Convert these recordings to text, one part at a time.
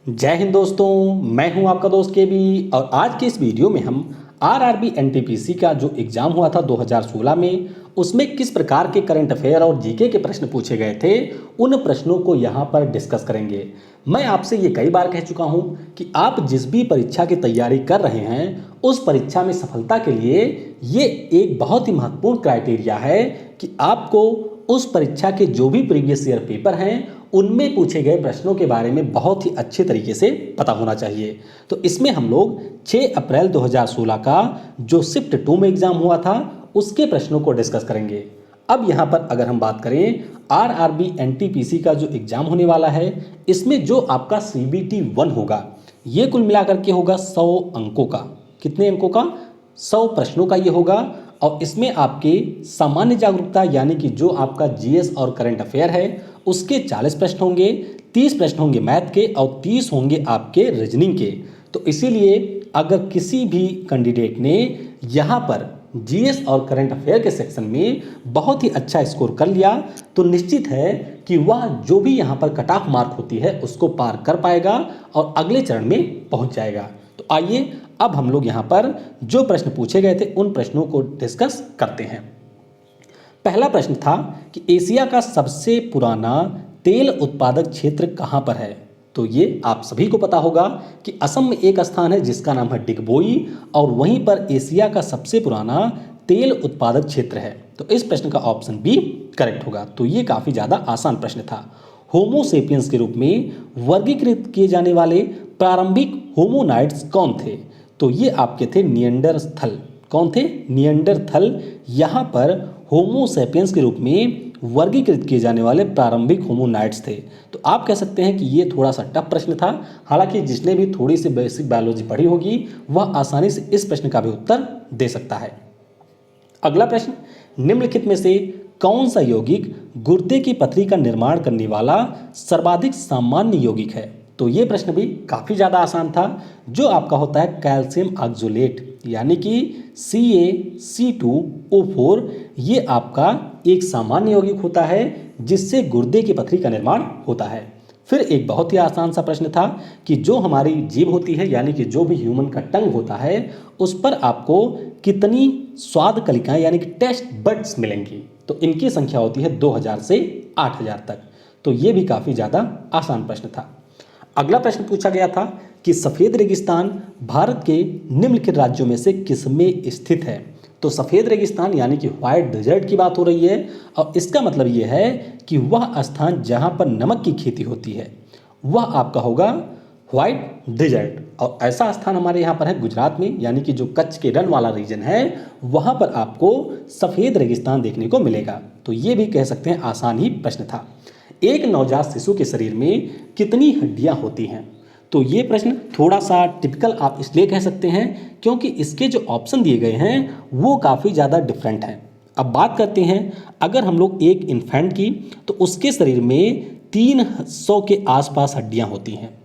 जय हिंद दोस्तों, मैं हूं आपका दोस्त के बी। और आज के इस वीडियो में हम आरआरबी एनटीपीसी का जो एग्ज़ाम हुआ था 2016 में, उसमें किस प्रकार के करंट अफेयर और जीके के प्रश्न पूछे गए थे, उन प्रश्नों को यहाँ पर डिस्कस करेंगे। मैं आपसे ये कई बार कह चुका हूँ कि आप जिस भी परीक्षा की तैयारी कर रहे हैं, उस परीक्षा में सफलता के लिए ये एक बहुत ही महत्वपूर्ण क्राइटेरिया है कि आपको उस परीक्षा के जो भी प्रीवियस ईयर पेपर हैं उनमें पूछे गए प्रश्नों के बारे में बहुत ही अच्छे तरीके से पता होना चाहिए। तो इसमें हम लोग 6 अप्रैल 2016 का जो शिफ्ट 2 में एग्जाम हुआ था उसके प्रश्नों को डिस्कस करेंगे। अब यहाँ पर अगर हम बात करें आरआरबी एनटीपीसी का जो एग्जाम होने वाला है, इसमें जो आपका सीबीटी 1 होगा, ये कुल मिलाकर के होगा 100 अंकों का। कितने अंकों का? 100 प्रश्नों का ये होगा। और इसमें आपके सामान्य जागरूकता यानी कि जो आपका जीएस और करंट अफेयर है उसके 40 प्रश्न होंगे, 30 प्रश्न होंगे मैथ के और 30 होंगे आपके रीजनिंग के। तो इसीलिए अगर किसी भी कैंडिडेट ने यहाँ पर जीएस और करंट अफेयर के सेक्शन में बहुत ही अच्छा स्कोर कर लिया तो निश्चित है कि वह जो भी यहाँ पर कट ऑफ मार्क होती है उसको पार कर पाएगा और अगले चरण में पहुँच जाएगा। तो आइए अब हम लोग यहाँ पर जो प्रश्न पूछे गए थे उन प्रश्नों को डिस्कस करते हैं। पहला प्रश्न था कि एशिया का सबसे पुराना तेल उत्पादक क्षेत्र कहाँ पर है? तो ये आप सभी को पता होगा कि असम में एक स्थान है जिसका नाम है डिगबोई और वहीं पर एशिया का सबसे पुराना तेल उत्पादक क्षेत्र है। तो इस प्रश्न का ऑप्शन बी करेक्ट होगा। तो ये काफ़ी ज़्यादा आसान प्रश्न था। होमो सेपियंस के रूप में वर्गीकृत किए जाने वाले प्रारंभिक होमोनाइड्स कौन थे? तो ये आपके थे निएंडरथल। कौन थे? निएंडरथल। यहाँ पर होमो सेपियंस के रूप में वर्गीकृत किए जाने वाले प्रारंभिक होमोनाइड्स थे। तो आप कह सकते हैं कि ये थोड़ा सा टफ प्रश्न था। हालांकि जिसने भी थोड़ी सी बेसिक बायोलॉजी पढ़ी होगी वह आसानी से इस प्रश्न का भी उत्तर दे सकता है। अगला प्रश्न, निम्नलिखित में से कौन सा यौगिक गुर्दे की पथरी का निर्माण करने वाला सर्वाधिक सामान्य यौगिक है? तो ये प्रश्न भी काफ़ी ज़्यादा आसान था। जो आपका होता है कैल्शियम ऑक्सोलेट यानी कि CaC2O4, ये आपका एक सामान्य यौगिक होता है जिससे गुर्दे की पथरी का निर्माण होता है। फिर एक बहुत ही आसान सा प्रश्न था कि जो हमारी जीभ होती है यानी कि जो भी ह्यूमन का टंग होता है उस पर आपको कितनी स्वाद कलिकाएं यानी कि टेस्ट बड्स मिलेंगी? तो इनकी संख्या होती है 2000 से 8000 तक। तो ये भी काफ़ी ज़्यादा आसान प्रश्न था। अगला प्रश्न पूछा गया था कि सफ़ेद रेगिस्तान भारत के निम्नलिखित राज्यों में से किसमें स्थित है? तो सफ़ेद रेगिस्तान यानी कि व्हाइट डेजर्ट की बात हो रही है और इसका मतलब ये है कि वह स्थान जहाँ पर नमक की खेती होती है वह आपका होगा व्हाइट डेजर्ट। और ऐसा स्थान हमारे यहाँ पर है गुजरात में, यानी कि जो कच्छ के रण वाला रीजन है वहाँ पर आपको सफ़ेद रेगिस्तान देखने को मिलेगा। तो ये भी कह सकते हैं आसान ही प्रश्न था। एक नवजात शिशु के शरीर में कितनी हड्डियां होती हैं? तो ये प्रश्न थोड़ा सा टिपिकल आप इसलिए कह सकते हैं क्योंकि इसके जो ऑप्शन दिए गए हैं वो काफ़ी ज़्यादा डिफरेंट हैं। अब बात करते हैं अगर हम लोग एक इन्फेंट की, तो उसके शरीर में 300 के आसपास हड्डियां होती हैं।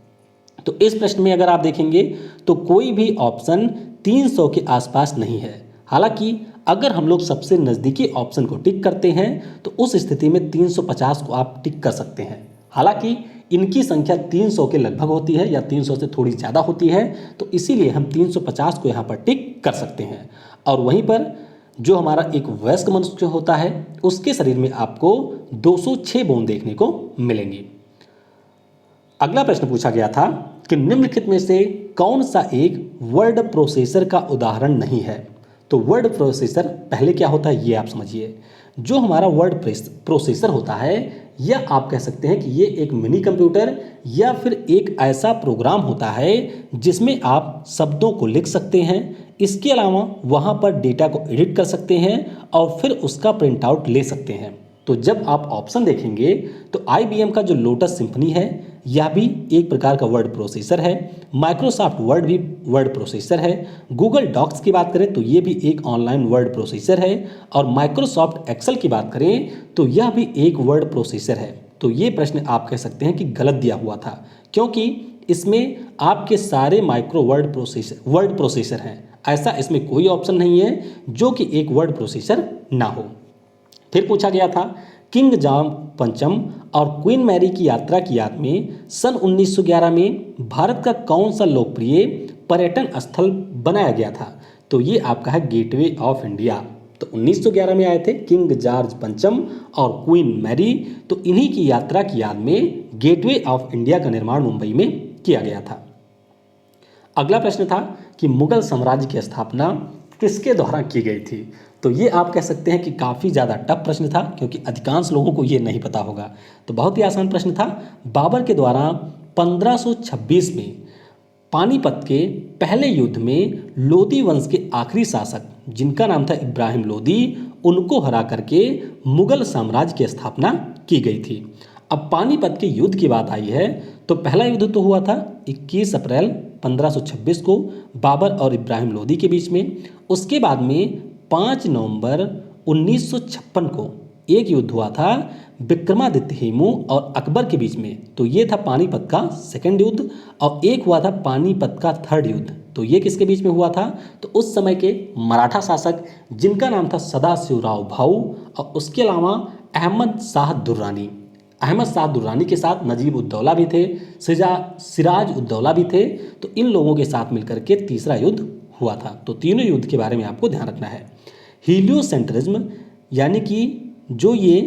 तो इस प्रश्न में अगर आप देखेंगे तो कोई भी ऑप्शन 300 के आसपास नहीं है। हालांकि अगर हम लोग सबसे नज़दीकी ऑप्शन को टिक करते हैं तो उस स्थिति में 350 को आप टिक कर सकते हैं। हालांकि इनकी संख्या 300 के लगभग होती है या 300 से थोड़ी ज़्यादा होती है, तो इसीलिए हम 350 को यहाँ पर टिक कर सकते हैं। और वहीं पर जो हमारा एक वयस्क मनुष्य होता है उसके शरीर में आपको 206 बोन देखने को मिलेंगी। अगला प्रश्न पूछा गया था कि निम्नलिखित में से कौन सा एक वर्ड प्रोसेसर का उदाहरण नहीं है? तो वर्ड प्रोसेसर पहले क्या होता है ये आप समझिए। जो हमारा वर्ड प्रोसेसर होता है या आप कह सकते हैं कि ये एक मिनी कंप्यूटर या फिर एक ऐसा प्रोग्राम होता है जिसमें आप शब्दों को लिख सकते हैं, इसके अलावा वहाँ पर डेटा को एडिट कर सकते हैं और फिर उसका प्रिंट आउट ले सकते हैं। तो जब आप ऑप्शन देखेंगे तो IBM का जो लोटस सिम्फनी है यह भी एक प्रकार का वर्ड प्रोसेसर है, माइक्रोसॉफ्ट वर्ड भी वर्ड प्रोसेसर है, गूगल डॉक्स की बात करें तो ये भी एक ऑनलाइन वर्ड प्रोसेसर है और माइक्रोसॉफ्ट एक्सेल की बात करें तो यह भी एक वर्ड प्रोसेसर है। तो ये प्रश्न आप कह सकते हैं कि गलत दिया हुआ था क्योंकि इसमें आपके सारे माइक्रो वर्ड प्रोसेसर हैं। ऐसा इसमें कोई ऑप्शन नहीं है जो कि एक वर्ड प्रोसेसर ना हो। फिर पूछा गया था किंग जॉर्ज पंचम और क्वीन मैरी की यात्रा की याद में सन 1911 में भारत का कौन सा लोकप्रिय पर्यटन स्थल बनाया गया था? तो ये आपका है गेटवे ऑफ इंडिया। तो 1911 में आए थे किंग जॉर्ज पंचम और क्वीन मैरी, तो इन्हीं की यात्रा की याद में गेटवे ऑफ इंडिया का निर्माण मुंबई में किया गया था। अगला प्रश्न था कि मुगल साम्राज्य की स्थापना किसके द्वारा की गई थी? तो ये आप कह सकते हैं कि काफ़ी ज़्यादा टफ प्रश्न था, क्योंकि अधिकांश लोगों को ये नहीं पता होगा। तो बहुत ही आसान प्रश्न था। बाबर के द्वारा 1526 में पानीपत के पहले युद्ध में लोदी वंश के आखिरी शासक, जिनका नाम था इब्राहिम लोदी, उनको हरा करके मुगल साम्राज्य की स्थापना की गई थी। अब पानीपत के युद्ध की बात आई है, तो पहला युद्ध तो हुआ था 21 अप्रैल 1526 को बाबर और इब्राहिम लोदी के बीच में। उसके बाद में 5 नवंबर 1956 को एक युद्ध हुआ था विक्रमादित्य हेमू और अकबर के बीच में। तो ये था पानीपत का सेकंड युद्ध। और एक हुआ था पानीपत का थर्ड युद्ध। तो ये किसके बीच में हुआ था? तो उस समय के मराठा शासक, जिनका नाम था सदाशिवराव भाऊ, और उसके अलावा अहमद शाह दुर्रानी। अहमद शाह दुर्रानी के साथ नजीब उद्दौला भी थे, सिराज उद्दौला भी थे। तो इन लोगों के साथ मिलकर के तीसरा युद्ध हुआ था। तो तीनों युद्ध के बारे में आपको ध्यान रखना है। हीलियोसेंट्रिज्म, यानी कि जो ये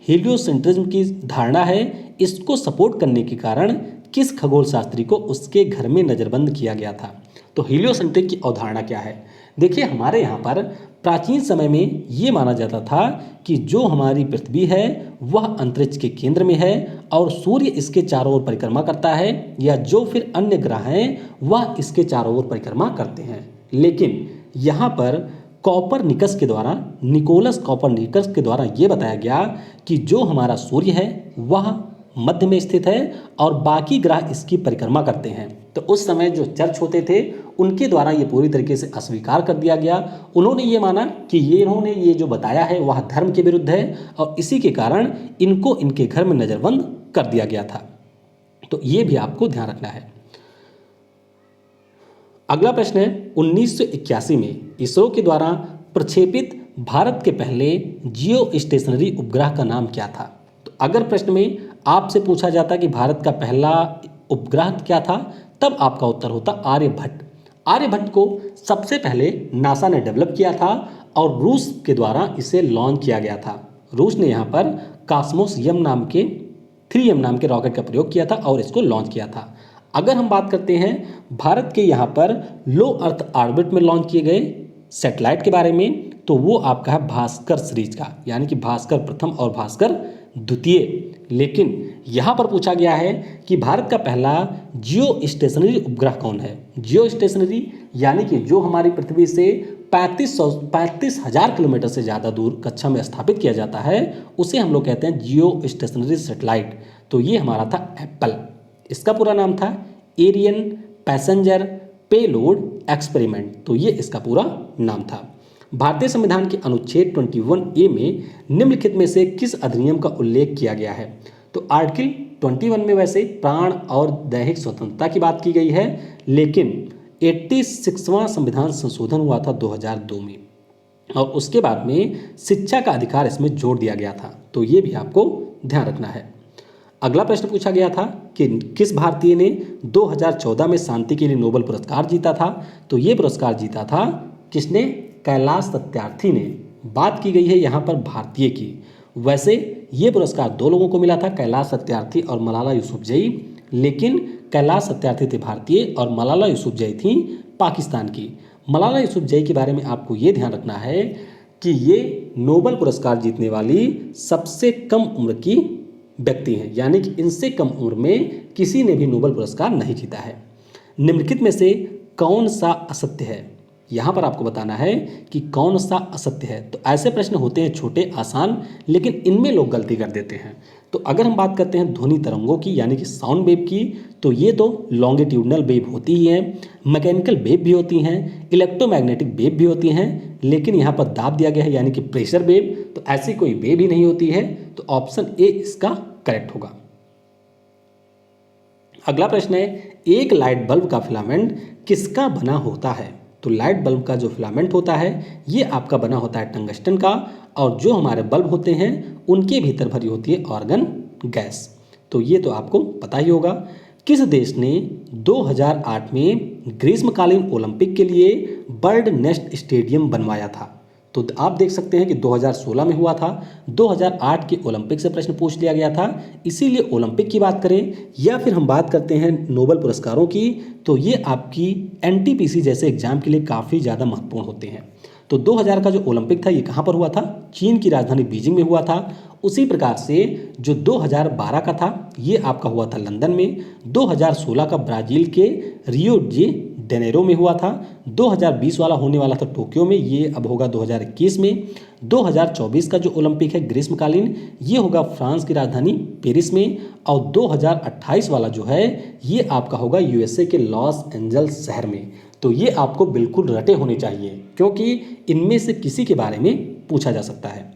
हीलियोसेंट्रिज्म की धारणा है, इसको सपोर्ट करने के कारण किस खगोल शास्त्री को उसके घर में नज़रबंद किया गया था? तो हीलियोसेंट्रिक की अवधारणा क्या है? देखिए, हमारे यहाँ पर प्राचीन समय में ये माना जाता था कि जो हमारी पृथ्वी है वह अंतरिक्ष के केंद्र में है और सूर्य इसके चारों ओर परिक्रमा करता है, या जो फिर अन्य ग्रह हैं वह इसके चारों ओर परिक्रमा करते हैं। लेकिन यहाँ पर कॉपरनिकस के द्वारा, निकोलस कॉपरनिकस के द्वारा ये बताया गया कि जो हमारा सूर्य है वह मध्य में स्थित है और बाकी ग्रह इसकी परिक्रमा करते हैं। तो उस समय जो चर्च होते थे उनके द्वारा ये पूरी तरीके से अस्वीकार कर दिया गया। उन्होंने ये माना कि इन्होंने ये जो बताया है वह धर्म के विरुद्ध है, और इसी के कारण इनको इनके घर में नज़रबंद कर दिया गया था। तो ये भी आपको ध्यान रखना है। अगला प्रश्न है, 1981 में इसरो के द्वारा प्रक्षेपित भारत के पहले जियो स्टेशनरी उपग्रह का नाम क्या था? तो अगर प्रश्न में आपसे पूछा जाता कि भारत का पहला उपग्रह क्या था, तब आपका उत्तर होता आर्यभट्ट। आर्यभट्ट को सबसे पहले नासा ने डेवलप किया था और रूस के द्वारा इसे लॉन्च किया गया था। रूस ने यहाँ पर कॉस्मोस यम नाम के 3M नाम के रॉकेट का प्रयोग किया था और इसको लॉन्च किया था। अगर हम बात करते हैं भारत के यहाँ पर लो अर्थ ऑर्बिट में लॉन्च किए गए सैटेलाइट के बारे में, तो वो आपका है भास्कर सीरीज का, यानी कि भास्कर प्रथम और भास्कर द्वितीय। लेकिन यहाँ पर पूछा गया है कि भारत का पहला जियो स्टेशनरी उपग्रह कौन है? जियो स्टेशनरी यानी कि जो हमारी पृथ्वी से 35,000 किलोमीटर से ज़्यादा दूर कक्षा में स्थापित किया जाता है, उसे हम लोग कहते हैं जियो स्टेशनरी सैटेलाइट। तो ये हमारा था एप्पल। इसका पूरा नाम था एरियन पैसेंजर पेलोड एक्सपेरिमेंट। तो ये इसका पूरा नाम था। भारतीय संविधान के अनुच्छेद 21A में निम्नलिखित में से किस अधिनियम का उल्लेख किया गया है? तो आर्टिकल 21 में वैसे प्राण और दैहिक स्वतंत्रता की बात की गई है, लेकिन 86वां संविधान संशोधन हुआ था 2002 में, और उसके बाद में शिक्षा का अधिकार इसमें जोड़ दिया गया था। तो ये भी आपको ध्यान रखना है। अगला प्रश्न पूछा गया था कि किस भारतीय ने 2014 में शांति के लिए नोबेल पुरस्कार जीता था? तो ये पुरस्कार जीता था किसने? कैलाश सत्यार्थी ने। बात की गई है यहाँ पर भारतीय की। वैसे ये पुरस्कार दो लोगों को मिला था, कैलाश सत्यार्थी और मलाला यूसुफजई, लेकिन कैलाश सत्यार्थी थे भारतीय और मलाला यूसुफजई थी पाकिस्तान की। मलाला यूसुफजई के बारे में आपको ये ध्यान रखना है कि ये नोबेल पुरस्कार जीतने वाली सबसे कम उम्र की व्यक्ति हैं, यानी कि इनसे कम उम्र में किसी ने भी नोबेल पुरस्कार नहीं जीता है। निम्नलिखित में से कौन सा असत्य है? यहाँ पर आपको बताना है कि कौन सा असत्य है। तो ऐसे प्रश्न होते हैं छोटे आसान, लेकिन इनमें लोग गलती कर देते हैं। तो अगर हम बात करते हैं ध्वनि तरंगों की, यानी कि साउंड वेव की, तो ये तो लॉन्गिट्यूडनल वेव होती ही हैं, मैकेनिकल वेव भी होती हैं, इलेक्ट्रोमैग्नेटिक वेव भी होती हैं, लेकिन यहाँ पर दाब दिया गया है यानी कि प्रेशर वेव, तो ऐसी कोई वेव ही नहीं होती है। तो ऑप्शन ए इसका करेक्ट होगा। अगला प्रश्न है, एक लाइट बल्ब का फिलामेंट किसका बना होता है? तो लाइट बल्ब का जो फिलामेंट होता है ये आपका बना होता है टंगस्टन का, और जो हमारे बल्ब होते हैं उनके भीतर भरी होती है आर्गन गैस। तो ये तो आपको पता ही होगा। किस देश ने 2008 में ग्रीष्मकालीन ओलंपिक के लिए बर्ड नेस्ट स्टेडियम बनवाया था? तो आप देख सकते हैं कि 2016 में हुआ था, 2008 के ओलंपिक से प्रश्न पूछ लिया गया था। इसीलिए ओलंपिक की बात करें या फिर हम बात करते हैं नोबेल पुरस्कारों की, तो ये आपकी एनटीपीसी जैसे एग्जाम के लिए काफ़ी ज़्यादा महत्वपूर्ण होते हैं। तो 2000 का जो ओलंपिक था ये कहाँ पर हुआ था? चीन की राजधानी बीजिंग में हुआ था। उसी प्रकार से जो 2012 का था ये आपका हुआ था लंदन में, 2016 का ब्राज़ील के रियो डी जेनेरो में हुआ था, 2020 वाला होने वाला था टोक्यो में, ये अब होगा 2021 में, 2024 का जो ओलंपिक है ग्रीष्मकालीन ये होगा फ्रांस की राजधानी पेरिस में, और 2028 वाला जो है ये आपका होगा यूएसए के लॉस एंजल्स शहर में। तो ये आपको बिल्कुल रटे होने चाहिए क्योंकि इनमें से किसी के बारे में पूछा जा सकता है।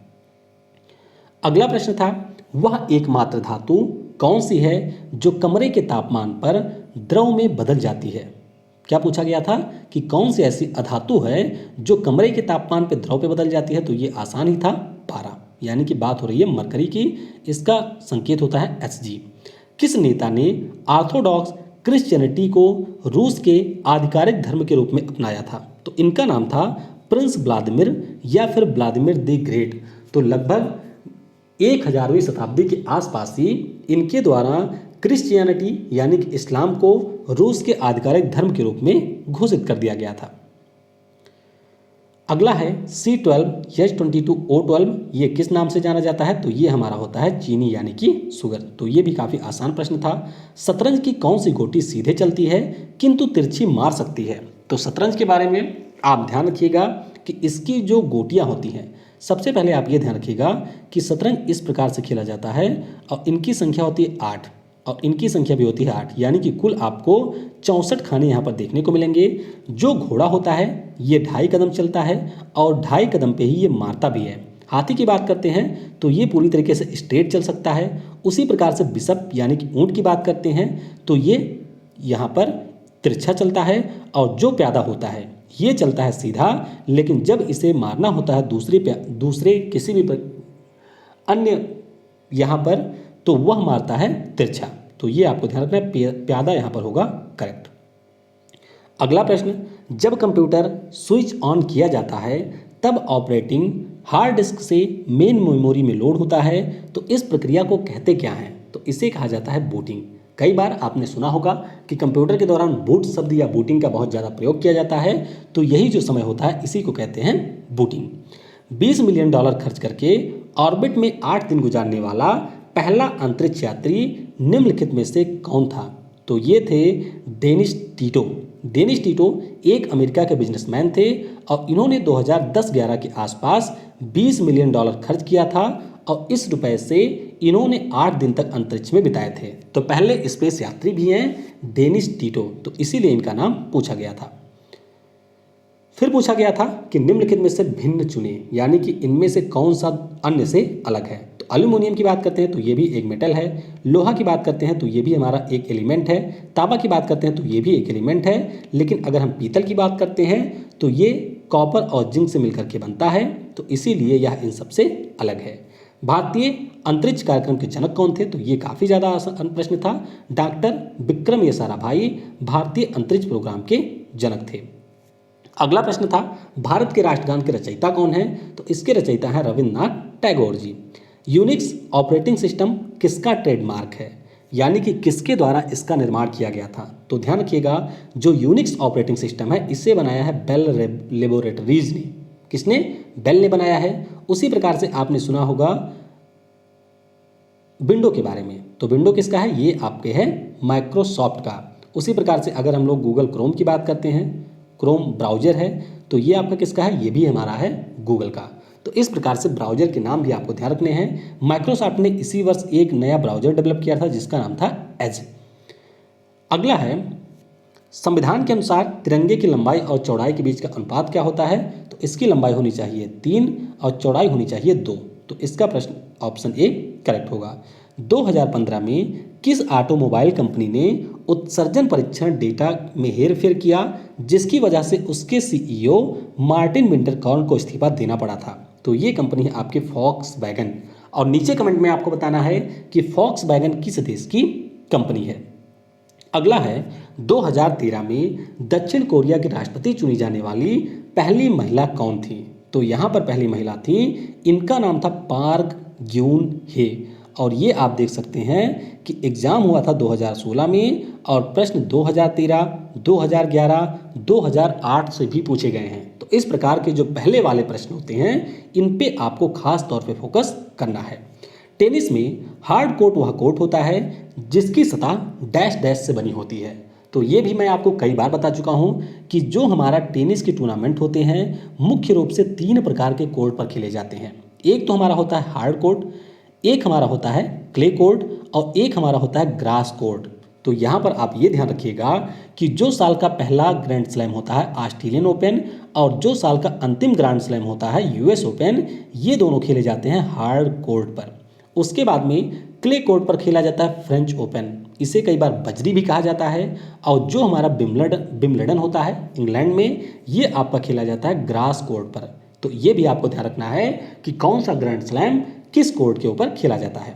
अगला प्रश्न था, वह एकमात्र धातु कौन सी है जो कमरे के तापमान पर द्रव में बदल जाती है? क्या पूछा गया था कि कौन सी ऐसी अधातु है जो कमरे के तापमान पर द्रव पे बदल जाती है? तो ये आसान ही था, पारा, यानी कि बात हो रही है मरकरी की, इसका संकेत होता है Hg। किस नेता ने ऑर्थोडॉक्स क्रिश्चियनिटी को रूस के आधिकारिक धर्म के रूप में अपनाया था? तो इनका नाम था प्रिंस व्लादिमीर या फिर व्लादिमीर द ग्रेट। तो लगभग 1000वीं शताब्दी के आसपास ही इनके द्वारा क्रिश्चियनिटी यानी कि इस्लाम को रूस के आधिकारिक धर्म के रूप में घोषित कर दिया गया था। अगला है C12H22O12, ये किस नाम से जाना जाता है? तो ये हमारा होता है चीनी यानी कि शुगर। तो ये भी काफ़ी आसान प्रश्न था। शतरंज की कौन सी गोटी सीधे चलती है किंतु तिरछी मार सकती है? तो शतरंज के बारे में आप ध्यान रखिएगा कि इसकी जो गोटियां होती हैं, सबसे पहले आप ये ध्यान रखिएगा कि शतरंज इस प्रकार से खेला जाता है और इनकी संख्या होती है 8 और इनकी संख्या भी होती है 8, यानी कि कुल आपको 64 खाने यहाँ पर देखने को मिलेंगे। जो घोड़ा होता है ये 2.5 कदम चलता है और 2.5 कदम पे ही ये मारता भी है। हाथी की बात करते हैं तो ये पूरी तरीके से स्ट्रेट चल सकता है। उसी प्रकार से बिशप यानी कि ऊंट की बात करते हैं तो ये यहाँ पर तिरछा चलता है, और जो प्यादा होता है ये चलता है सीधा, लेकिन जब इसे मारना होता है दूसरे किसी भी अन्य यहाँ पर तो वह मारता है तिरछा। तो ये आपको ध्यान रखना है, प्यादा यहाँ पर होगा करेक्ट। अगला प्रश्न, जब कंप्यूटर स्विच ऑन किया जाता है तब ऑपरेटिंग हार्ड डिस्क से मेन मेमोरी में लोड होता है, तो इस प्रक्रिया को कहते क्या हैं? तो इसे कहा जाता है बूटिंग। कई बार आपने सुना होगा कि कंप्यूटर के दौरान बूट शब्द या बूटिंग का बहुत ज़्यादा प्रयोग किया जाता है, तो यही जो समय होता है इसी को कहते हैं बूटिंग। $20 मिलियन खर्च करके ऑर्बिट में 8 दिन गुजारने वाला पहला अंतरिक्ष यात्री निम्नलिखित में से कौन था? तो ये थे डेनिस टीटो। डेनिस टीटो एक अमेरिका के बिजनेसमैन थे और इन्होंने 2010-11 के आसपास $20 मिलियन खर्च किया था और इस रुपए से इन्होंने 8 दिन तक अंतरिक्ष में बिताए थे। तो पहले स्पेस यात्री भी हैं डेनिस टीटो, तो इसीलिए इनका नाम पूछा गया था। फिर पूछा गया था कि निम्नलिखित में से भिन्न चुने, यानी कि इनमें से कौन सा अन्य से अलग है? तो एल्यूमिनियम की बात करते हैं तो ये भी एक मेटल है, लोहा की बात करते हैं तो ये भी हमारा एक एलिमेंट है, तांबा की बात करते हैं तो ये भी एक एलिमेंट है, लेकिन अगर हम पीतल की बात करते हैं तो ये कॉपर और जिंक से मिलकर के बनता है, तो इसीलिए यह इन सबसे अलग है। भारतीय अंतरिक्ष कार्यक्रम के जनक कौन थे? तो ये काफ़ी ज़्यादा आसान प्रश्न था। डॉक्टर विक्रम साराभाई भारतीय अंतरिक्ष प्रोग्राम के जनक थे। अगला प्रश्न था, भारत के राष्ट्रगान के रचयिता कौन है? तो इसके रचयिता हैं Rabindranath Tagore ji. Unix operating system किसका ट्रेडमार्क है, यानी कि किसके द्वारा इसका निर्माण किया गया था? तो ध्यान रखिएगा, जो यूनिक्स ऑपरेटिंग सिस्टम है इसे बनाया है बेल लेबोरेटरीज ने। किसने? बेल ने बनाया है। उसी प्रकार से आपने सुना होगा विंडो के बारे में, तो विंडो किसका है? ये आपके है माइक्रोसॉफ्ट का। उसी प्रकार से अगर हम लोग गूगल क्रोम की बात करते हैं, क्रोम ब्राउजर है, तो ये आपका किसका है? ये भी हमारा है गूगल का। तो इस प्रकार से ब्राउजर के नाम भी आपको ध्यान रखने हैं। माइक्रोसॉफ्ट ने इसी वर्ष एक नया ब्राउजर डेवलप किया था जिसका नाम था एज। अगला है, संविधान के अनुसार तिरंगे की लंबाई और चौड़ाई के बीच का अनुपात क्या होता है? तो इसकी लंबाई होनी चाहिए 3 और चौड़ाई होनी चाहिए 2। तो इसका प्रश्न ऑप्शन ए करेक्ट होगा। 2015 में किस ऑटोमोबाइल कंपनी ने उत्सर्जन परीक्षण डेटा में हेरफेर किया, जिसकी वजह से उसके सीईओ मार्टिन विंटरकॉर्न को इस्तीफा देना पड़ा था? तो ये कंपनी है आपके फॉक्सवैगन। और नीचे कमेंट में आपको बताना है कि फॉक्सवैगन किस देश की कंपनी है। अगला है 2013 में दक्षिण कोरिया के राष्ट्रपति चुनी जाने वाली पहली महिला कौन थी? तो यहाँ पर पहली महिला थी, इनका नाम था पार्क ग्यून हे। और ये आप देख सकते हैं कि एग्जाम हुआ था 2016 में और प्रश्न 2013, 2011, 2008 से भी पूछे गए हैं। तो इस प्रकार के जो पहले वाले प्रश्न होते हैं इन पे आपको खास तौर पे फोकस करना है। टेनिस में हार्ड कोर्ट वह कोर्ट होता है जिसकी सतह डैश डैश से बनी होती है। तो ये भी मैं आपको कई बार बता चुका हूँ कि जो हमारा टेनिस के टूर्नामेंट होते हैं मुख्य रूप से 3 प्रकार के कोर्ट पर खेले जाते हैं। एक तो हमारा होता है हार्ड कोर्ट, एक हमारा होता है क्ले कोर्ट और एक हमारा होता है ग्रास कोर्ट। तो यहाँ पर आप ये ध्यान रखिएगा कि जो साल का पहला ग्रैंड स्लैम होता है ऑस्ट्रेलियन ओपन और जो साल का अंतिम ग्रैंड स्लैम होता है यूएस ओपन, ये दोनों खेले जाते हैं हार्ड कोर्ट पर। उसके बाद में क्ले कोर्ट पर खेला जाता है फ्रेंच ओपन, इसे कई बार बजरी भी कहा जाता है। और जो हमारा विंबलडन होता है इंग्लैंड में, ये आपका खेला जाता है ग्रास कोर्ट पर। तो ये भी आपको ध्यान रखना है कि कौन सा ग्रैंड स्लैम किस कोर्ट के ऊपर खेला जाता है।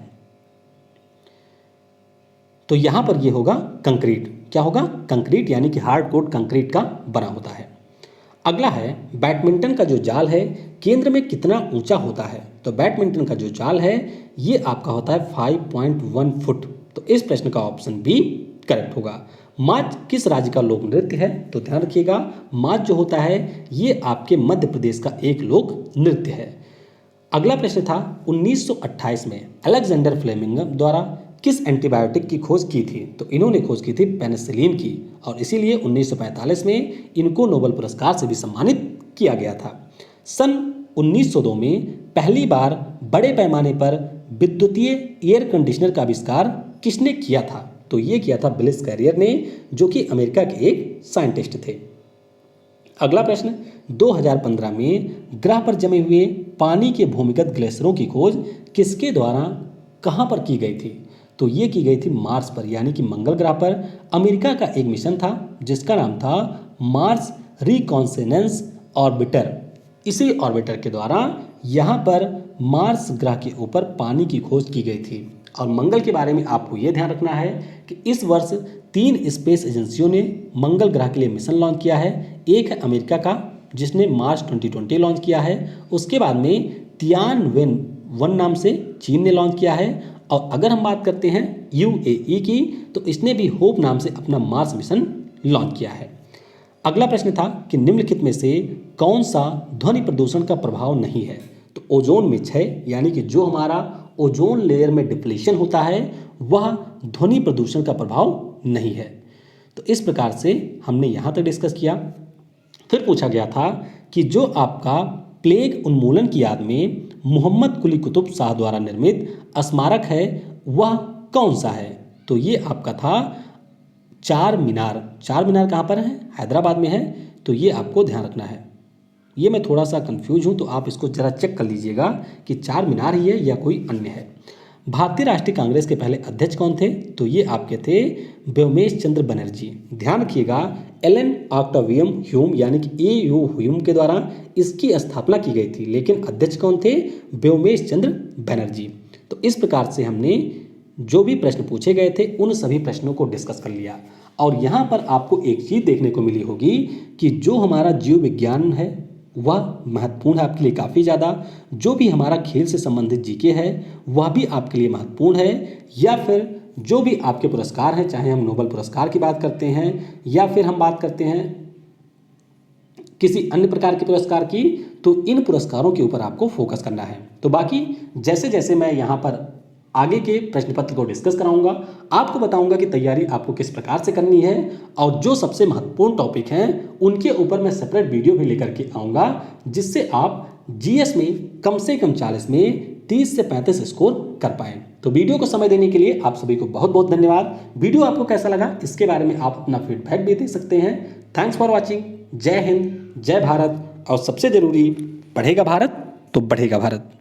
तो यहां पर ये होगा कंक्रीट। क्या होगा? कंक्रीट, यानी कि हार्ड कोर्ट कंक्रीट का बना होता है। अगला है बैडमिंटन का जो जाल है केंद्र में कितना ऊंचा होता है? तो बैडमिंटन का जो जाल है ये आपका होता है 5.1 फुट। तो इस प्रश्न का ऑप्शन बी करेक्ट होगा। माच किस राज्य का लोक नृत्य है? तो ध्यान रखिएगा, माच जो होता है ये आपके मध्य प्रदेश का एक लोक नृत्य है। अगला प्रश्न था 1928 में अलेक्जेंडर फ्लेमिंग द्वारा किस एंटीबायोटिक की खोज की थी? तो इन्होंने खोज की थी पेनिसिलिन की और इसीलिए 1945 में इनको नोबेल पुरस्कार से भी सम्मानित किया गया था। सन 1902 में पहली बार बड़े पैमाने पर विद्युतीय एयर कंडीशनर का आविष्कार किसने किया था? तो ये किया था ब्लिस कैरियर ने, जो कि अमेरिका के एक साइंटिस्ट थे। अगला प्रश्न 2015 में ग्रह पर जमे हुए पानी के भूमिगत ग्लेशियरों की खोज किसके द्वारा कहां पर की गई थी? तो ये की गई थी मार्स पर, यानी कि मंगल ग्रह पर। अमेरिका का एक मिशन था जिसका नाम था मार्स रिकॉन्सेनेंस ऑर्बिटर। इसी ऑर्बिटर के द्वारा यहाँ पर मार्स ग्रह के ऊपर पानी की खोज की गई थी। और मंगल के बारे में आपको ये ध्यान रखना है कि इस वर्ष 3 स्पेस एजेंसियों ने मंगल ग्रह के लिए मिशन लॉन्च किया है। एक है अमेरिका का जिसने मार्च 2020 लॉन्च किया है। उसके बाद में तियानवेन-1 नाम से चीन ने लॉन्च किया है। और अगर हम बात करते हैं यूएई की, तो इसने भी होप नाम से अपना मार्स मिशन लॉन्च किया है। अगला प्रश्न था कि निम्नलिखित में से कौन सा ध्वनि प्रदूषण का प्रभाव नहीं है? तो ओजोन में क्षय, यानी कि जो हमारा ओजोन लेयर में डिप्लीशन होता है वह ध्वनि प्रदूषण का प्रभाव नहीं है। तो इस प्रकार से हमने यहाँ तक डिस्कस किया। फिर पूछा गया था कि जो आपका प्लेग उन्मूलन की याद में मोहम्मद कुली कुतुब शाह द्वारा निर्मित स्मारक है वह कौन सा है? तो ये आपका था चार मीनार। चार मीनार कहाँ पर है? हैदराबाद में है। तो ये आपको ध्यान रखना है। ये मैं थोड़ा सा कंफ्यूज हूँ तो आप इसको जरा चेक कर लीजिएगा कि चार मीनार ही है या कोई अन्य है। भारतीय राष्ट्रीय कांग्रेस के पहले अध्यक्ष कौन थे? तो ये आपके थे व्योमेश चंद्र बनर्जी। ध्यान रखिएगा, एलन ऑक्टावियम ह्यूम यानी कि ए.यू. ह्यूम के द्वारा इसकी स्थापना की गई थी, लेकिन अध्यक्ष कौन थे? व्योमेश चंद्र बनर्जी। तो इस प्रकार से हमने जो भी प्रश्न पूछे गए थे उन सभी प्रश्नों को डिस्कस कर लिया। और यहाँ पर आपको एक चीज़ देखने को मिली होगी कि जो हमारा जीव विज्ञान है वह महत्वपूर्ण है आपके लिए काफ़ी ज़्यादा। जो भी हमारा खेल से संबंधित जीके है वह भी आपके लिए महत्वपूर्ण है। या फिर जो भी आपके पुरस्कार हैं, चाहे हम नोबेल पुरस्कार की बात करते हैं या फिर हम बात करते हैं किसी अन्य प्रकार के पुरस्कार की, तो इन पुरस्कारों के ऊपर आपको फोकस करना है। तो बाकी जैसे जैसे मैं यहाँ पर आगे के प्रश्न पत्र को डिस्कस कराऊंगा, आपको बताऊंगा कि तैयारी आपको किस प्रकार से करनी है। और जो सबसे महत्वपूर्ण टॉपिक हैं उनके ऊपर मैं सेपरेट वीडियो भी लेकर के आऊँगा, जिससे आप जीएस में कम से कम 40 में 30 से 35 स्कोर कर पाएँ। तो वीडियो को समय देने के लिए आप सभी को बहुत बहुत धन्यवाद। वीडियो आपको कैसा लगा इसके बारे में आप अपना फीडबैक भी दे सकते हैं। Thanks for watching. जय हिंद, जय भारत। और सबसे ज़रूरी, पढ़ेगा भारत तो बढ़ेगा भारत।